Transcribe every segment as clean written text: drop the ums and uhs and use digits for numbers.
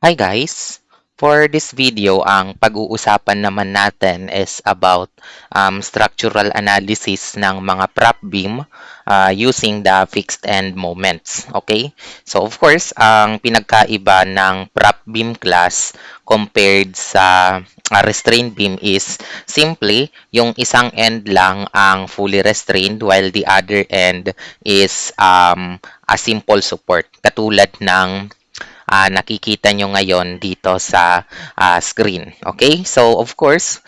Hi guys! For this video, ang pag-uusapan naman natin is about structural analysis ng mga prop beam using the fixed end moments. Okay? So of course, ang pinagkaiba ng prop beam class compared sa restrained beam is simply yung isang end lang ang fully restrained while the other end is a simple support katulad ng nakikita nyo ngayon dito sa screen. Okay? So, of course,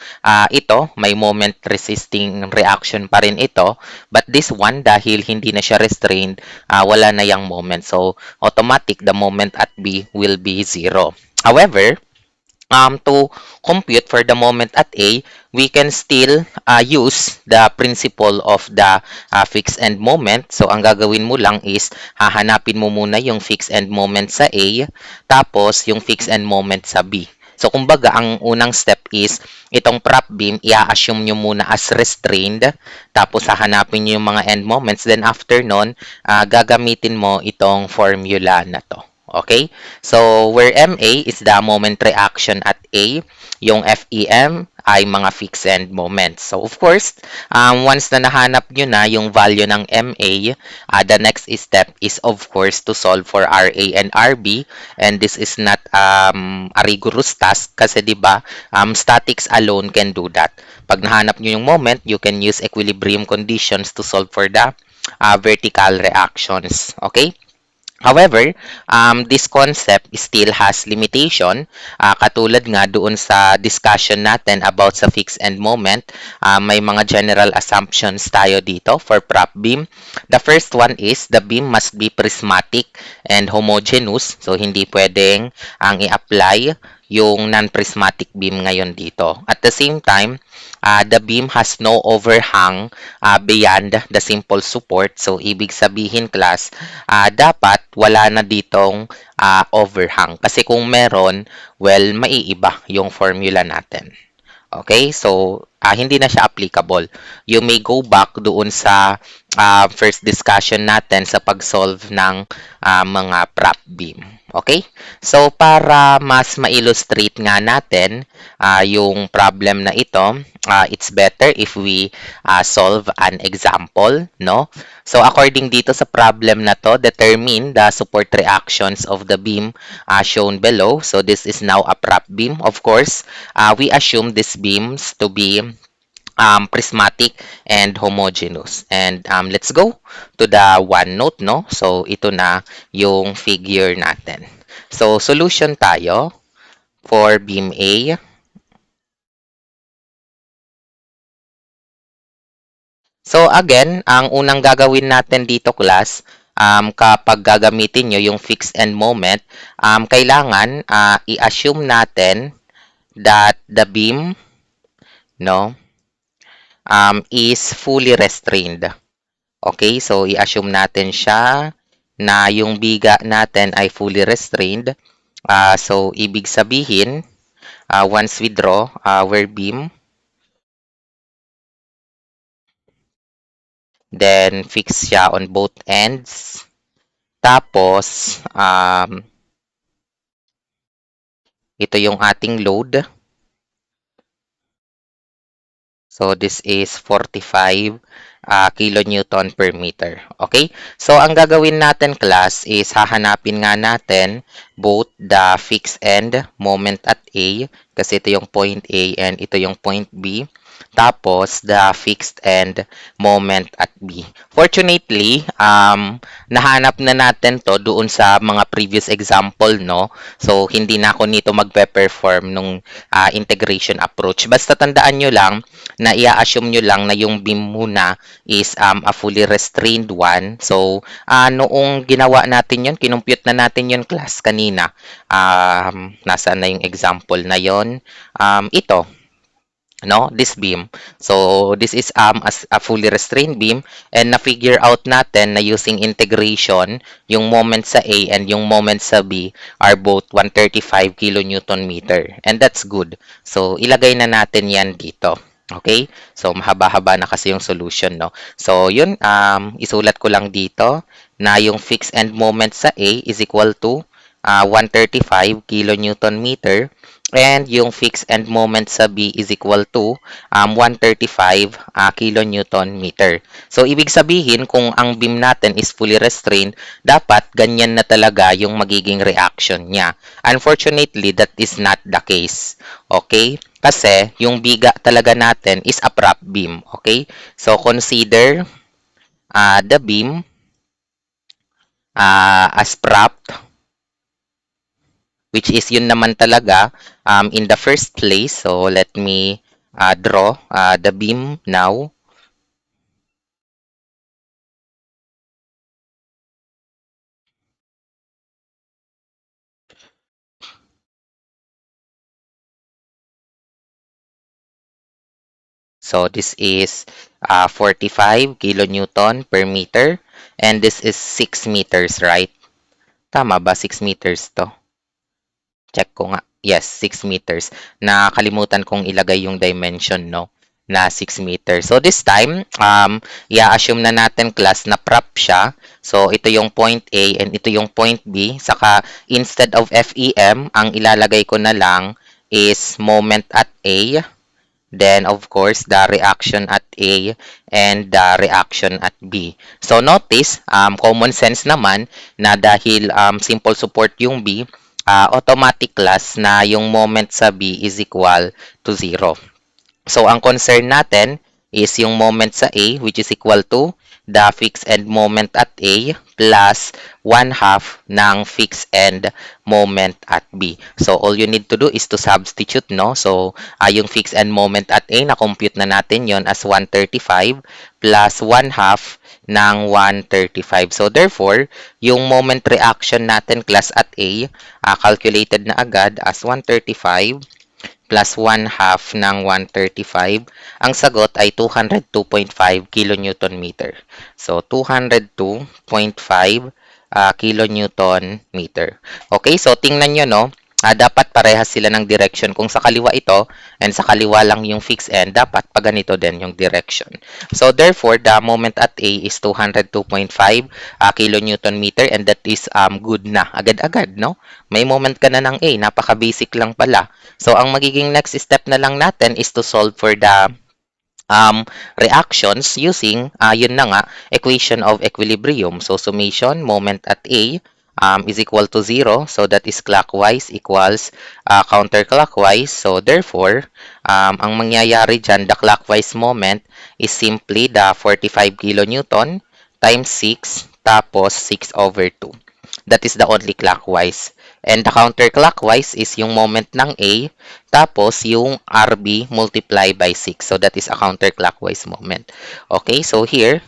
ito, may moment resisting reaction pa rin ito. But this one, dahil hindi na siya restrained, wala na yung moment. So, automatic, the moment at B will be 0. However, to compute for the moment at A, we can still use the principle of the fixed end moment. So, ang gagawin mo lang is hahanapin mo muna yung fixed end moment sa A, tapos yung fixed end moment sa B. So, kumbaga, ang unang step is itong prop beam, i-assume nyo muna as restrained, tapos hahanapin nyo yung mga end moments. Then, after nun, gagamitin mo itong formula na to. Okay? So, where MA is the moment reaction at A, yung FEM ay mga fixed end moments. So, of course, once na nahanap nyo na yung value ng MA, the next step is, of course, to solve for RA and RB. And this is not a rigorous task kasi, di ba, statics alone can do that. Pag nahanap nyo yung moment, you can use equilibrium conditions to solve for the vertical reactions. Okay? However, this concept still has limitation. Katulad nga doon sa discussion natin about sa fixed end moment, may mga general assumptions tayo dito for prop beam. The first one is the beam must be prismatic and homogeneous. So, hindi pwedeng ang i-apply yung non-prismatic beam ngayon dito. At the same time, the beam has no overhang beyond the simple support. So, ibig sabihin class, dapat wala na ditong overhang. Kasi kung meron, well, maiiba yung formula natin. Okay? So, hindi na siya applicable. You may go back doon sa first discussion natin sa pag-solve ng mga prop beam. Okay? So, para mas ma-illustrate nga natin yung problem na ito, it's better if we solve an example, no? So, according dito sa problem na to, determine the support reactions of the beam shown below. So, this is now a prop beam. Of course, we assume these beams to be prismatic and homogeneous. And let's go to the OneNote, no? So, ito na yung figure natin. So, solution tayo for beam A. So, again, ang unang gagawin natin dito, class, kapag gagamitin nyo yung fixed end moment, kailangan i-assume natin that the beam, no, is fully restrained. Okay, so i-assume natin siya na yung biga natin ay fully restrained. So, ibig sabihin, once we draw our beam, then fix siya on both ends. Tapos, ito yung ating load. So, this is 45 kilonewton per meter. Okay? So, ang gagawin natin, class, is hahanapin nga natin both the fixed end moment at A, kasi ito yung point A and ito yung point B. Tapos, the fixed end moment at B. Fortunately, nahanap na natin to doon sa mga previous example, no? So, hindi na ako nito magpe-perform nung integration approach. Basta tandaan nyo lang na i-assume nyo lang na yung beam muna is a fully restrained one. So, noong ginawa natin yun, kinumpute na natin yun, class, kanina. Nasaan na yung example na yon? Ito, no, this beam. So, this is a fully restrained beam and na-figure out natin na using integration, yung moment sa A and yung moment sa B are both 135 kilonewton meter. And that's good. So, ilagay na natin yan dito. Okay? So, mahaba-haba na kasi yung solution, no? So, yun, isulat ko lang dito na yung fixed end moment sa A is equal to 135 kilonewton meter, and yung fixed end moment sa B is equal to 135 kilonewton meter. So, ibig sabihin, kung ang beam natin is fully restrained, dapat ganyan na talaga yung magiging reaction niya. Unfortunately, that is not the case. Okay? Kasi, yung biga talaga natin is a prop beam. Okay? So, consider the beam as propped, which is yun naman talaga in the first place. So, let me draw the beam now. So, this is 45 kilonewton per meter, and this is 6 meters, right? Tama ba? 6 meters to. Check ko nga. Yes, 6 meters. Nakalimutan kong ilagay yung dimension, no? Na 6 meters. So, this time, i-assume na natin class na prop siya. So, ito yung point A and ito yung point B. Saka, instead of FEM, ang ilalagay ko na lang is moment at A. Then, of course, the reaction at A and the reaction at B. So, notice, common sense naman na dahil simple support yung B, automatic class na yung moment sa B is equal to 0. So, ang concern natin is yung moment sa A, which is equal to the fixed end moment at A plus 1/2 ng fixed end moment at B. So, all you need to do is to substitute, no? So, yung fixed end moment at A, na-compute na natin yon as 135 plus 1/2 ng 135. So, therefore, yung moment reaction natin, class at A, calculated na agad as 135 plus 1/2 ng 135. Ang sagot ay 202.5 kilonewton meter. So, 202.5 kilonewton meter. Okay, so tingnan nyo, no? Dapat parehas sila ng direction. Kung sa kaliwa ito, and sa kaliwa lang yung fixed end, dapat pa ganito din yung direction. So, therefore, the moment at A is 202.5 kilonewton meter, and that is good na. Agad-agad, no? May moment ka na ng A. Napaka-basic lang pala. So, ang magiging next step na lang natin is to solve for the reactions using, yun na nga, equation of equilibrium. So, summation, moment at A is equal to 0. So, that is clockwise equals counterclockwise. So, therefore, ang mangyayari dyan, the clockwise moment is simply the 45 kilonewton times 6 tapos 6 over 2. That is the only clockwise. And the counterclockwise is yung moment ng A, tapos yung RB multiply by 6. So, that is a counterclockwise moment. Okay, so here,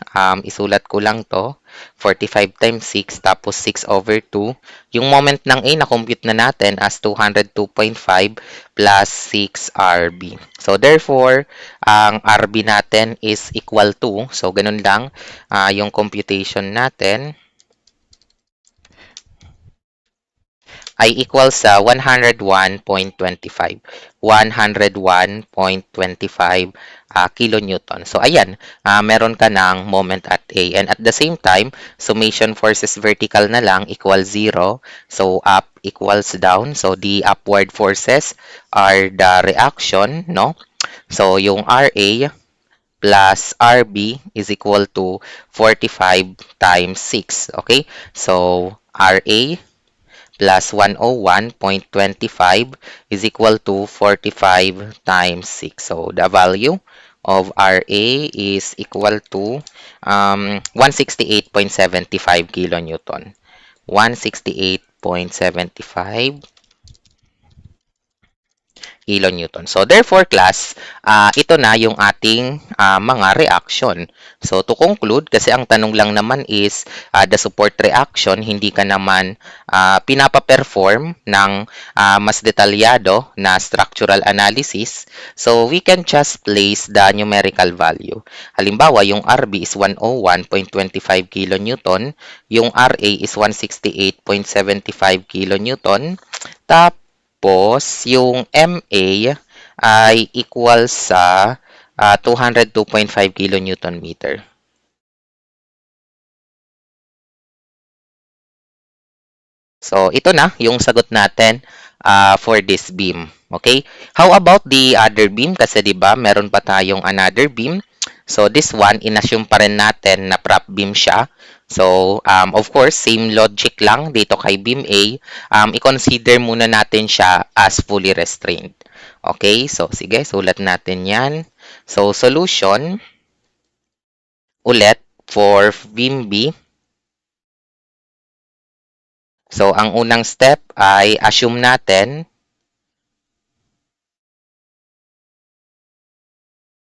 isulat ko lang to. 45 times 6, tapos 6 over 2. Yung moment ng A, na-compute na natin as 202.5 plus 6 RB. So, therefore, ang RB natin is equal to, so, ganun lang, yung computation natin ay equal sa 101.25. 101.25 kilonewton. So, ayan, meron ka ng moment at A. And at the same time, summation forces vertical na lang equals 0. So, up equals down. So, the upward forces are the reaction, no? So, yung RA plus RB is equal to 45 times 6. Okay? So, RA plus 101.25 is equal to 45 times 6. So, the value of RA is equal to 168.75 kilonewton. 168.75 kilonewton. So, therefore, class, ito na yung ating mga reaction. So, to conclude, kasi ang tanong lang naman is the support reaction, hindi ka naman pinapa-perform ng mas detalyado na structural analysis. So, we can just place the numerical value. Halimbawa, yung RB is 101.25 kilonewton, yung RA is 168.75 kilonewton, tapos, yung MA ay equal sa 202.5 kilonewton meter. So, ito na yung sagot natin for this beam. Okay? How about the other beam? Kasi 'di ba, meron pa tayong another beam. So, this one, inassume pa rin natin na prop beam siya. So, of course, same logic lang dito kay beam A. I-consider muna natin siya as fully restrained. Okay? So, sige, sulat natin yan. So, solution ulit for beam B. So, ang unang step ay assume natin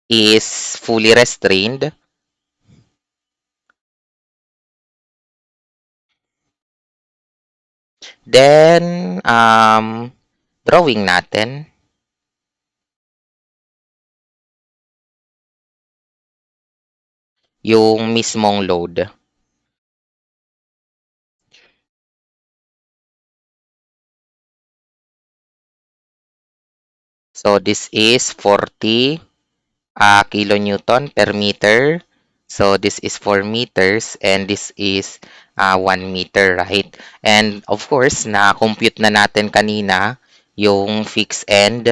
is fully restrained. Then, drawing natin yung mismong load. So, this is 40 kilonewton per meter. So, this is 4 meters and this is 1 meter, right? And of course, na-compute na natin kanina yung fixed end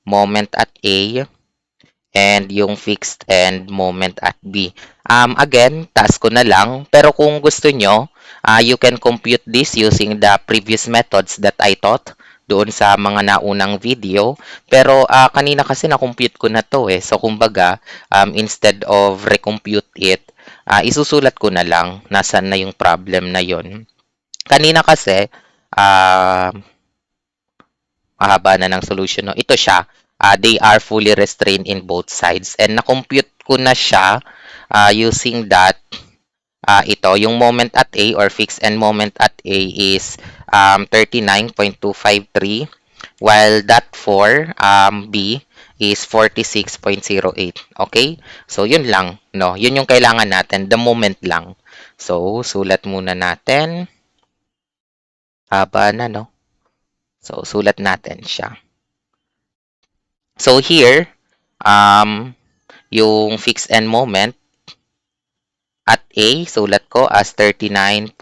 moment at A and yung fixed end moment at B. Again, task ko na lang. Pero kung gusto nyo, you can compute this using the previous methods that I taught doon sa mga naunang video. Pero kanina kasi na-compute ko na to eh. So, kumbaga, instead of recompute it, isusulat ko na lang nasan na yung problem na yon. Kanina kasi, uh, mahaba na ng solution. No? Ito siya. They are fully restrained in both sides. And na-compute ko na siya using that ito, yung moment at A or fixed end moment at A is 39.253 while that for B is 46.08. Okay? So, yun lang. No? Yun yung kailangan natin. The moment lang. So, sulat muna natin. Haba na, no? So, sulat natin siya. So, here, yung fixed end moment at A, sulat ko as 39.253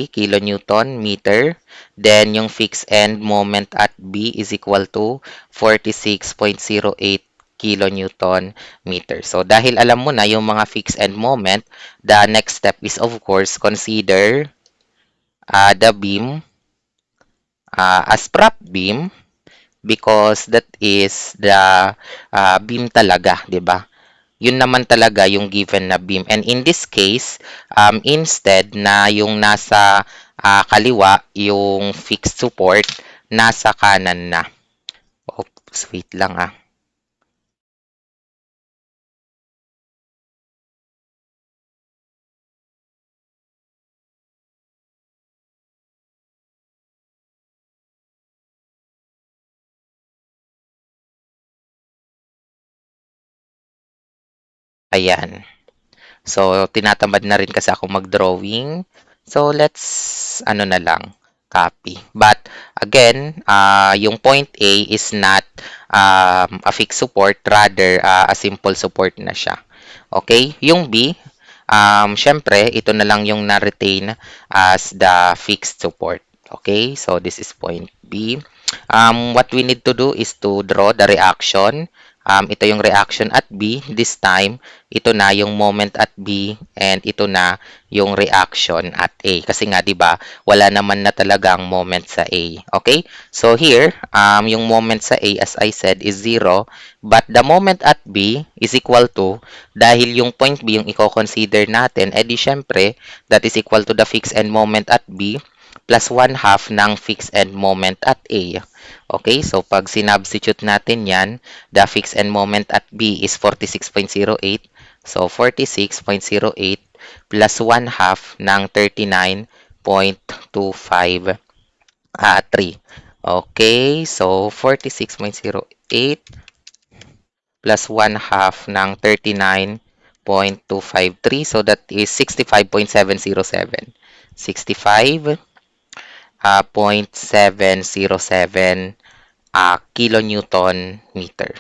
kilonewton meter. Then, yung fixed end moment at B is equal to 46.08 kilonewton meter. So, dahil alam mo na yung mga fixed end moment, the next step is of course consider the beam as prop beam because that is the beam talaga, 'di ba? Yun naman talaga yung given na beam. And in this case, instead na yung nasa kaliwa, yung fixed support, nasa kanan na. Oops, wait lang ah. Ayan. So, tinatamad na rin kasi ako mag-drawing. So, let's, ano na lang, copy. But, again, yung point A is not a fixed support, rather, a simple support na siya. Okay? Yung B, syempre, ito na lang yung na-retain as the fixed support. Okay? So, this is point B. What we need to do is to draw the reaction. Ito yung reaction at B. This time, ito na yung moment at B and ito na yung reaction at A. Kasi nga, di ba, wala naman na talagang moment sa A. Okay? So here, yung moment sa A, as I said, is 0. But the moment at B is equal to, dahil yung point B yung i-consider natin, edi syempre, that is equal to the fixed end moment at B plus 1/2 ng fixed end moment at A. Okay, so pag sinubstitute natin yan, the fixed end moment at B is 46.08. So, 46.08 plus 1/2 ng 39.253. Okay, so 46.08 plus 1/2 ng 39.253. So, that is 65.707. 65.707 kilonewton meter.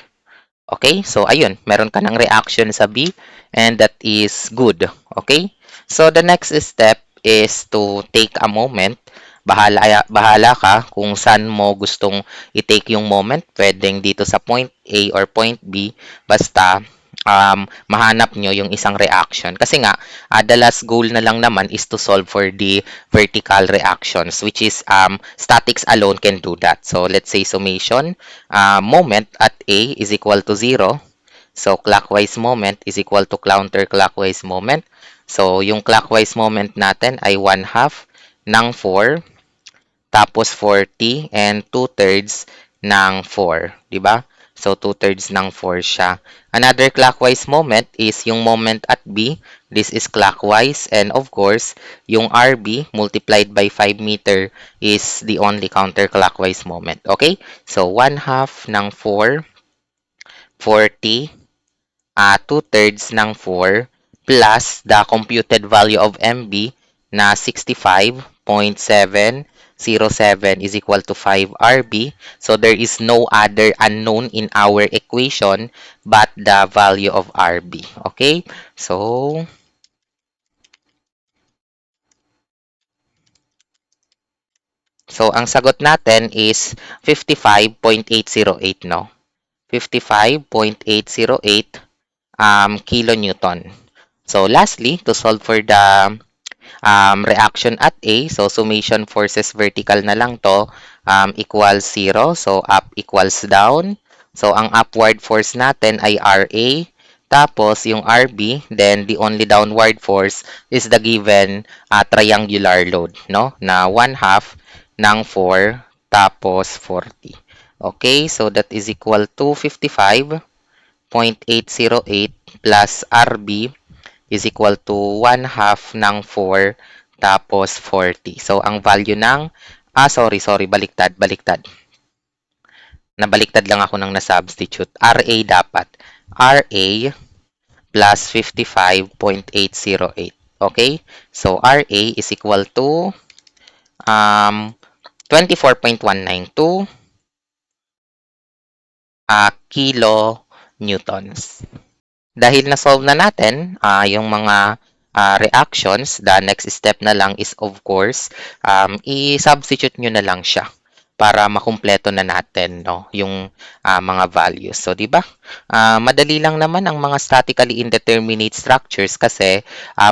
Okay? So, ayun. Meron ka ng reaction sa B and that is good. Okay? So, the next step is to take a moment. Bahala ka kung saan mo gustong i-take yung moment. Pwedeng dito sa point A or point B. Basta mahanap nyo yung isang reaction. Kasi nga, the last goal na lang naman is to solve for the vertical reactions, which is statics alone can do that. So, let's say summation, moment at A is equal to 0. So, clockwise moment is equal to counterclockwise moment. So, yung clockwise moment natin ay 1/2 ng 4, tapos 40, and 2/3 ng 4. Di ba? So, 2/3 ng 4 siya. Another clockwise moment is yung moment at B. This is clockwise. And of course, yung RB multiplied by 5 meter is the only counterclockwise moment. Okay? So, 1/2 ng 4, 40, 2/3 ng 4 plus the computed value of MB na 65.707 is equal to 5 RB. So there is no other unknown in our equation but the value of RB. Okay? So ang sagot natin is 55.808, no? 55.808 kilonewton. So lastly, to solve for the reaction at A, so summation forces vertical na lang to, equals 0. So up equals down. So ang upward force natin ay RA. Tapos yung RB, then the only downward force is the given triangular load, no? Na 1/2 ng 4 tapos 40. Okay, so that is equal to 55.808 plus RB is equal to 1/2 ng 4 tapos 40. So, ang value ng, sorry, baliktad. Nabaliktad lang ako ng na-substitute. RA dapat. RA plus 55.808. Okay? So, RA is equal to 24.192 kilo newtons. Dahil na-solve na natin yung mga reactions, the next step na lang is of course, i-substitute nyo na lang siya para makumpleto na natin, no, yung mga values. So, di ba? Madali lang naman ang mga statically indeterminate structures kasi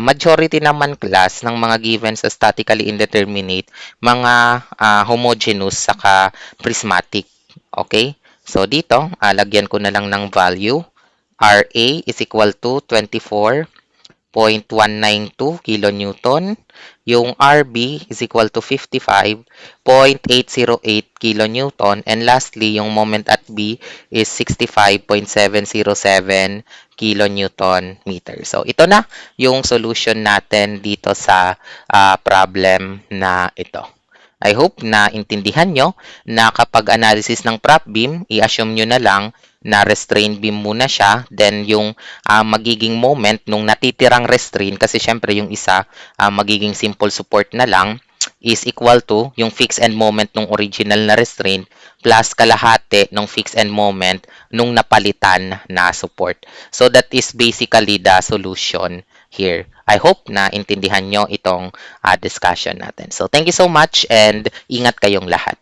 majority naman class ng mga given sa statically indeterminate, mga homogeneous saka prismatic. Okay? So, dito, lagyan ko na lang ng value. RA is equal to 24.192 kilonewton. Yung RB is equal to 55.808 kilonewton. And lastly, yung moment at B is 65.707 kilonewton meter. So, ito na yung solution natin dito sa problem na ito. I hope na intindihan nyo na kapag analysis ng prop beam, i-assume nyo na lang na restrained beam muna siya, then yung magiging moment nung natitirang restrain, kasi syempre yung isa magiging simple support na lang, is equal to yung fixed end moment nung original na restraint plus kalahati nung fixed end moment nung napalitan na support. So that is basically the solution here. I hope na intindihan nyo itong discussion natin. So thank you so much and ingat kayong lahat.